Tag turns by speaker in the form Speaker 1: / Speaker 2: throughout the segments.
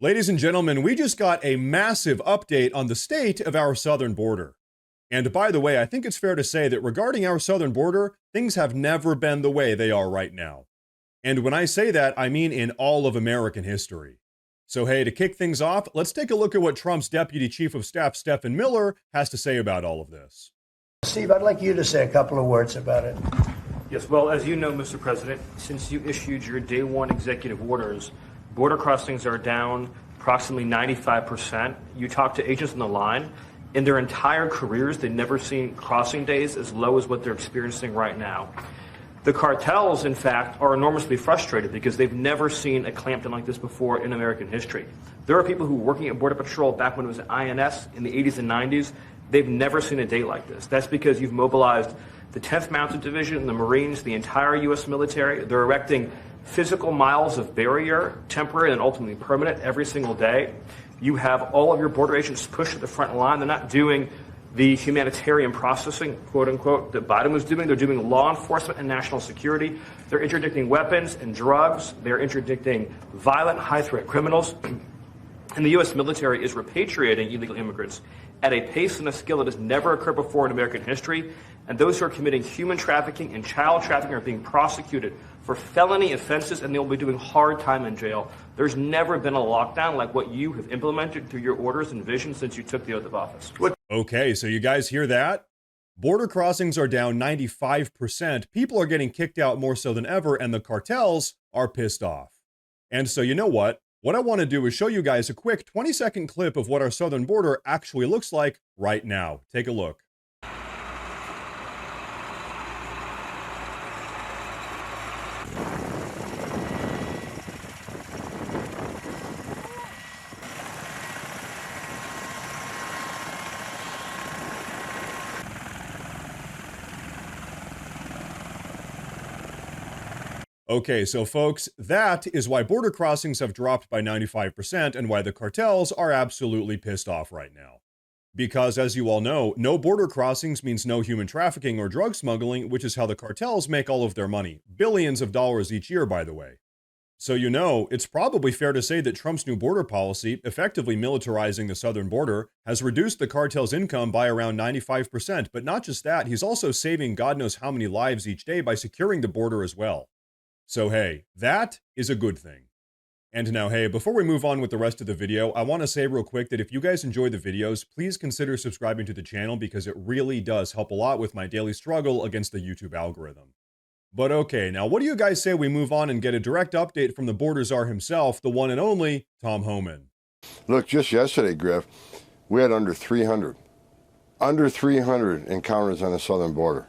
Speaker 1: Ladies and gentlemen, we just got a massive update on the state of our southern border. And by the way, I think it's fair to say that regarding our southern border, things have never been the way they are right now. And when I say that, I mean in all of American history. So hey, to kick things off, let's take a look at what Trump's Deputy Chief of Staff, Stephen Miller, has to say about all of this.
Speaker 2: Steve, I'd like you to say a couple of words about it.
Speaker 3: Yes, well, as you know, Mr. President, since you issued your day one executive orders, border crossings are down approximately 95%. You talk to agents on the line, in their entire careers, they've never seen crossing days as low as what they're experiencing right now. The cartels, in fact, are enormously frustrated because they've never seen a clampdown like this before in American history. There are people who were working at Border Patrol back when it was INS in the 80s and 90s. They've never seen a day like this. That's because you've mobilized the 10th Mounted Division, the Marines, the entire U.S. military. They're erecting physical miles of barrier, temporary and ultimately permanent, every single day. You have all of your border agents pushed to the front line. They're not doing the humanitarian processing, quote unquote, that Biden was doing. They're doing law enforcement and national security. They're interdicting weapons and drugs. They're interdicting violent, high-threat criminals. And the U.S. military is repatriating illegal immigrants at a pace and a skill that has never occurred before in American history. And those who are committing human trafficking and child trafficking are being prosecuted for felony offenses, and they'll be doing hard time in jail. There's never been a lockdown like what you have implemented through your orders and vision since you took the oath of office.
Speaker 1: Okay, so you guys hear that? Border crossings are down 95%. People are getting kicked out more so than ever, and the cartels are pissed off. And so you know what? What I want to do is show you guys a quick 20-second clip of what our southern border actually looks like right now. Take a look. Okay, so folks, that is why border crossings have dropped by 95% and why the cartels are absolutely pissed off right now. Because as you all know, no border crossings means no human trafficking or drug smuggling, which is how the cartels make all of their money. Billions of dollars each year, by the way. So you know, it's probably fair to say that Trump's new border policy, effectively militarizing the southern border, has reduced the cartel's income by around 95%. But not just that, he's also saving God knows how many lives each day by securing the border as well. So hey, that is a good thing. And now hey, before we move on with the rest of the video, I want to say real quick that if you guys enjoy the videos, please consider subscribing to the channel because it really does help a lot with my daily struggle against the YouTube algorithm. But okay, now what do you guys say we move on and get a direct update from the border czar himself, the one and only Tom Homan?
Speaker 4: Look, just yesterday, Griff, we had under 300 encounters on the southern border.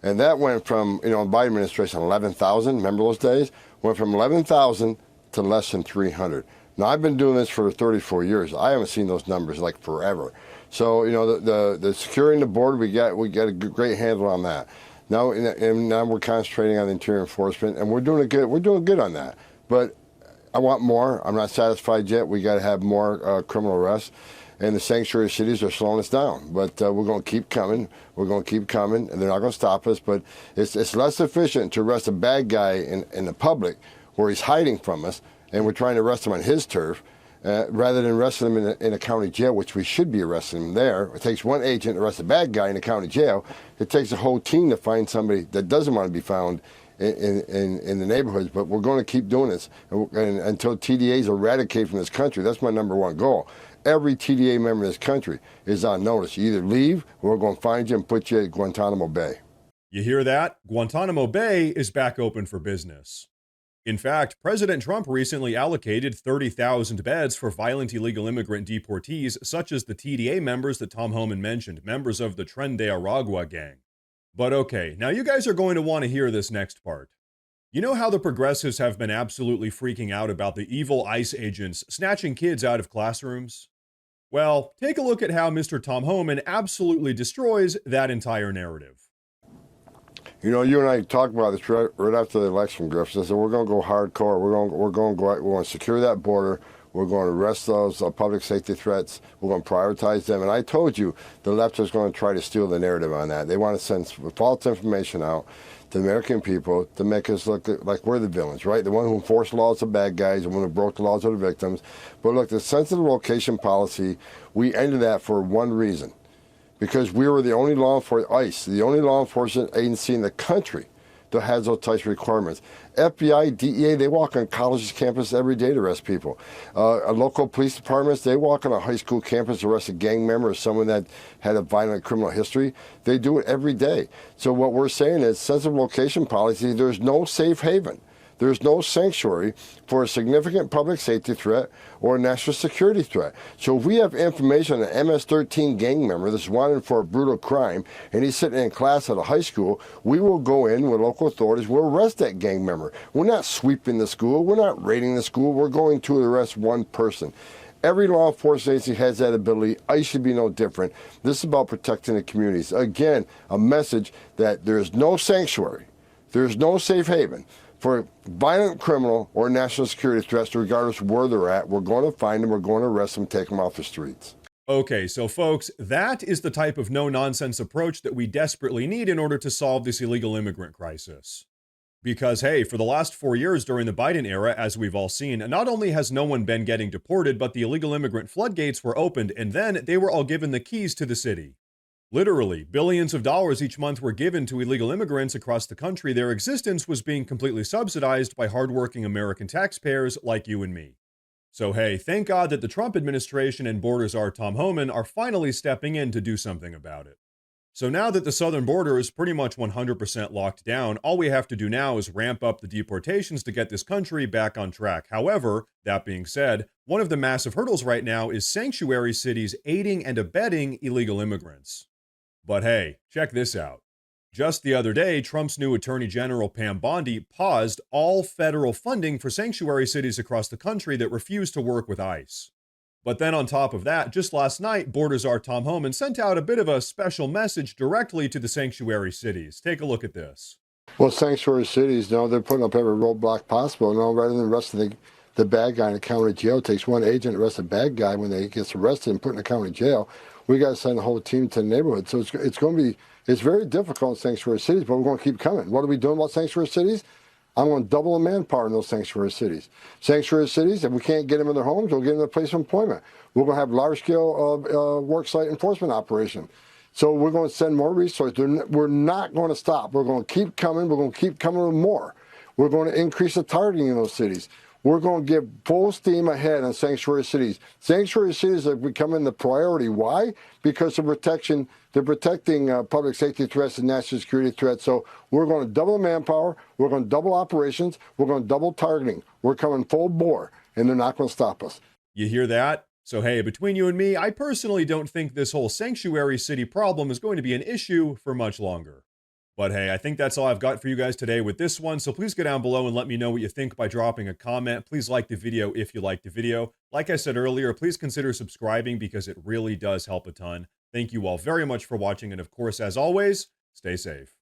Speaker 4: And that went from, the Biden administration, 11,000, remember those days? Went from 11,000 to less than 300. Now, I've been doing this for 34 years. I haven't seen those numbers like forever. So, the securing the border, we get a great handle on that. Now, and now we're concentrating on interior enforcement, and we're doing good on that. But I want more. I'm not satisfied yet. We got to have more criminal arrests. And the sanctuary cities are slowing us down. But we're going to keep coming. We're going to keep coming, and they're not going to stop us. But it's less efficient to arrest a bad guy in the public where he's hiding from us, and we're trying to arrest him on his turf, rather than arresting him in a county jail, which we should be arresting him there. It takes one agent to arrest a bad guy in a county jail. It takes a whole team to find somebody that doesn't want to be found in the neighborhoods. But we're going to keep doing this and until TDA is eradicated from this country. That's my number one goal. Every TDA member in this country is on notice. You either leave, or we're going to find you and put you at Guantanamo Bay.
Speaker 1: You hear that? Guantanamo Bay is back open for business. In fact, President Trump recently allocated 30,000 beds for violent illegal immigrant deportees, such as the TDA members that Tom Homan mentioned, members of the Tren de Aragua gang. But okay, now you guys are going to want to hear this next part. You know how the progressives have been absolutely freaking out about the evil ICE agents snatching kids out of classrooms? Well, take a look at how Mr. Tom Homan absolutely destroys that entire narrative.
Speaker 4: You and I talked about this right after the election, Griff. I said we're going to go hardcore. We're going to go out. We want to secure that border. We're going to arrest those public safety threats. We're going to prioritize them. And I told you the left is going to try to steal the narrative on that. They want to send false information out to the American people to make us look like we're the villains, right? The one who enforced laws are bad guys, the one who broke the laws are the victims. But look, the sensitive location policy, we ended that for one reason. Because we were the only law enforcement, ICE, the only law enforcement agency in the country that has those types of requirements. FBI, DEA, they walk on colleges campus every day to arrest people. Local police departments, they walk on a high school campus to arrest a gang member or someone that had a violent criminal history. They do it every day. So what we're saying is sensitive location policy, there's no safe haven. There's no sanctuary for a significant public safety threat or a national security threat. So if we have information on an MS-13 gang member that's wanted for a brutal crime, and he's sitting in class at a high school, we will go in with local authorities, we'll arrest that gang member. We're not sweeping the school, we're not raiding the school, we're going to arrest one person. Every law enforcement agency has that ability. ICE should be no different. This is about protecting the communities. Again, a message that there is no sanctuary, there is no safe haven for violent criminal or national security threats, regardless of where they're at. We're going to find them, we're going to arrest them, take them off the streets.
Speaker 1: Okay, so folks, that is the type of no-nonsense approach that we desperately need in order to solve this illegal immigrant crisis. Because, hey, for the last 4 years during the Biden era, as we've all seen, not only has no one been getting deported, but the illegal immigrant floodgates were opened, and then they were all given the keys to the city. Literally, billions of dollars each month were given to illegal immigrants across the country. Their existence was being completely subsidized by hardworking American taxpayers like you and me. So hey, thank God that the Trump administration and border czar Tom Homan are finally stepping in to do something about it. So now that the southern border is pretty much 100% locked down, all we have to do now is ramp up the deportations to get this country back on track. However, that being said, one of the massive hurdles right now is sanctuary cities aiding and abetting illegal immigrants. But hey, check this out. Just the other day, Trump's new Attorney General Pam Bondi paused all federal funding for sanctuary cities across the country that refuse to work with ICE. But then on top of that, just last night, border czar Tom Homan sent out a bit of a special message directly to the sanctuary cities. Take a look at this.
Speaker 4: Well, sanctuary cities, they're putting up every roadblock possible, rather than arresting the bad guy in the county jail. It takes one agent to arrest a bad guy when they gets arrested and put in the county jail. We got to send the whole team to the neighborhood. So it's going to be, it's very difficult in sanctuary cities, but we're going to keep coming. What are we doing about sanctuary cities? I'm going to double the manpower in those sanctuary cities. Sanctuary cities, if we can't get them in their homes, we'll get them a place of employment. We're going to have large-scale work site enforcement operation. So we're going to send more resources. We're not going to stop. We're going to keep coming. We're going to keep coming with more. We're going to increase the targeting in those cities. We're going to give full steam ahead on sanctuary cities. Sanctuary cities are becoming the priority. Why? Because of protection. They're protecting public safety threats and national security threats. So we're going to double manpower. We're going to double operations. We're going to double targeting. We're coming full bore, and they're not going to stop us.
Speaker 1: You hear that? So hey, between you and me, I personally don't think this whole sanctuary city problem is going to be an issue for much longer. But hey, I think that's all I've got for you guys today with this one, so please go down below and let me know what you think by dropping a comment. Please like the video if you liked the video. Like I said earlier, please consider subscribing because it really does help a ton. Thank you all very much for watching, and of course, as always, stay safe.